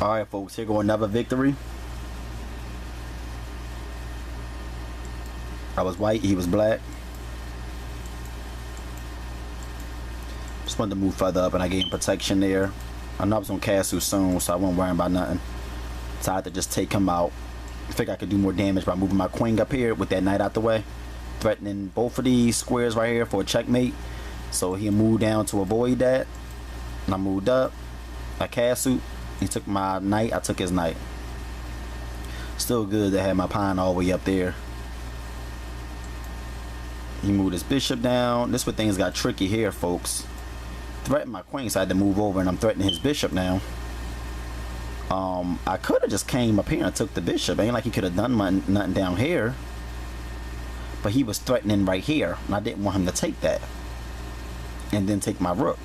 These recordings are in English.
Alright folks, here go another victory. I was white, he was black. Just wanted to move further up and I gave him protection there. I know I was on castle soon, so I wasn't worrying about nothing. So I had to just take him out. I think I could do more damage by moving my queen up here with that knight out the way. Threatening both of these squares right here for a checkmate. So he moved down to avoid that. And I moved up. I castled. He took my knight, I took his knight. Still good to have my pawn all the way up there. He moved his bishop down. This is where things got tricky here, folks. Threatened my queen, so I had to move over, and I'm threatening his bishop now. I could have just came up here and took the bishop. Ain't like he could have done nothing down here. But he was threatening right here, and I didn't want him to take that. And then take my rook.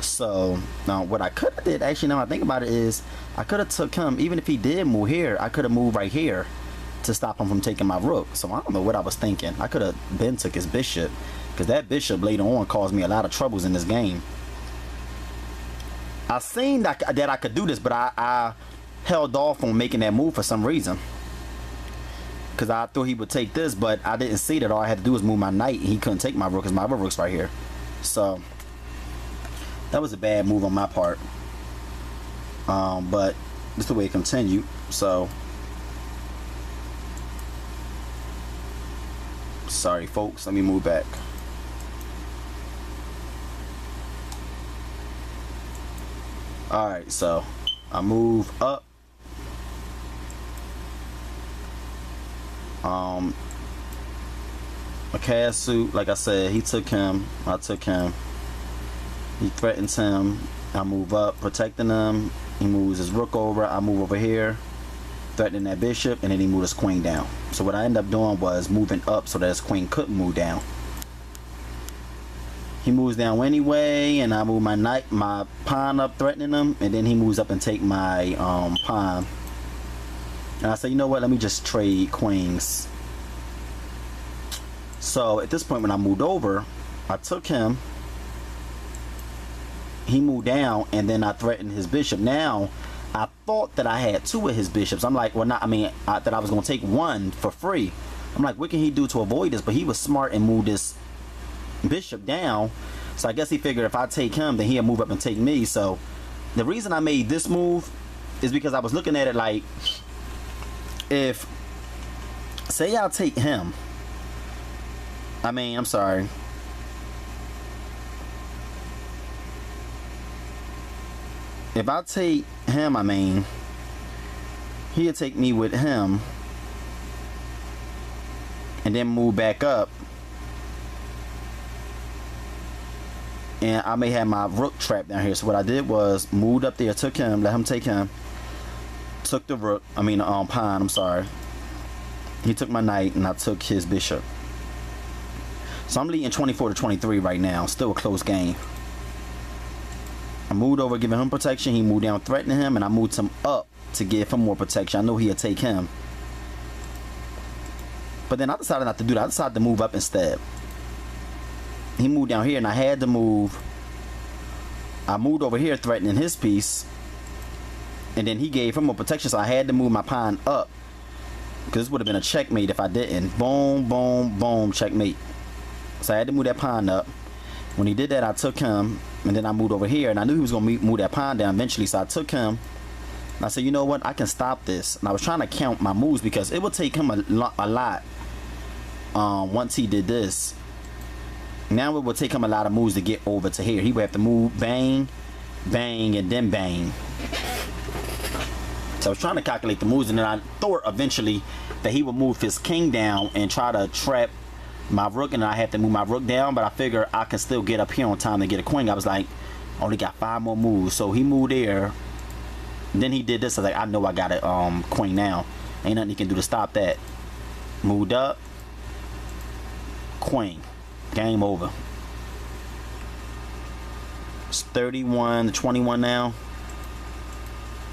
So now what I could have did, actually now I think about it, is I could have took him, even if he did move here, I could have moved right here to stop him from taking my rook. So I don't know what I was thinking. I could have been took his bishop, because that bishop later on caused me a lot of troubles in this game. I seen that I could do this, but I held off on making that move for some reason, because I thought he would take this, but I didn't see that all I had to do was move my knight and he couldn't take my rook because my other rook's right here. So that was a bad move on my part, but this is the way it continued. So sorry folks, let me move back. Alright, so I move up. A castle, like I said, he took him, I took him. He threatens him. I move up, protecting him. He moves his rook over. I move over here, threatening that bishop, and then he moved his queen down. So what I ended up doing was moving up so that his queen couldn't move down. He moves down anyway, and I move my knight, my pawn up, threatening him, and then he moves up and take my pawn. And I said, you know what? Let me just trade queens. So at this point, when I moved over, I took him. He moved down, and then I threatened his bishop. Now I thought that I had two of his bishops. I'm like, well, not. I mean, that I was gonna take one for free. I'm like, what can he do to avoid this? But he was smart and moved this bishop down. So I guess he figured if I take him, then he'll move up and take me. So the reason I made this move is because I was looking at it like, if say I'll take him. I mean, I'm sorry. If I take him, I mean, he'll take me with him and then move back up. And I may have my rook trapped down here. So what I did was moved up there, took him, let him take him, took the rook, I mean pawn, I'm sorry. He took my knight and I took his bishop. So I'm leading 24-23 right now. Still a close game. I moved over, giving him protection. He moved down, threatening him, and I moved him up to give him more protection. I know he'd take him. But then I decided not to do that. I decided to move up instead. He moved down here, and I had to move. I moved over here, threatening his piece. And then he gave him more protection, so I had to move my pawn up. Because this would have been a checkmate if I didn't. Boom, boom, boom, checkmate. So I had to move that pawn up. When he did that, I took him, and then I moved over here, and I knew he was going to move that pawn down eventually, so I took him. And I said, you know what, I can stop this. And I was trying to count my moves because it would take him a lot once he did this. Now it would take him a lot of moves to get over to here. He would have to move, bang, bang, and then bang. So I was trying to calculate the moves, and then I thought eventually that he would move his king down and try to trap my rook, and I have to move my rook down, but I figure I can still get up here on time to get a queen. I was like, only got 5 more moves. So he moved there, and then he did this. I was like, I know I got a queen now. Ain't nothing he can do to stop that. Moved up, queen. Game over. It's 31-21 now.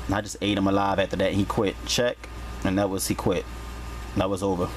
And I just ate him alive after that. He quit. Check. And that was, he quit. That was over.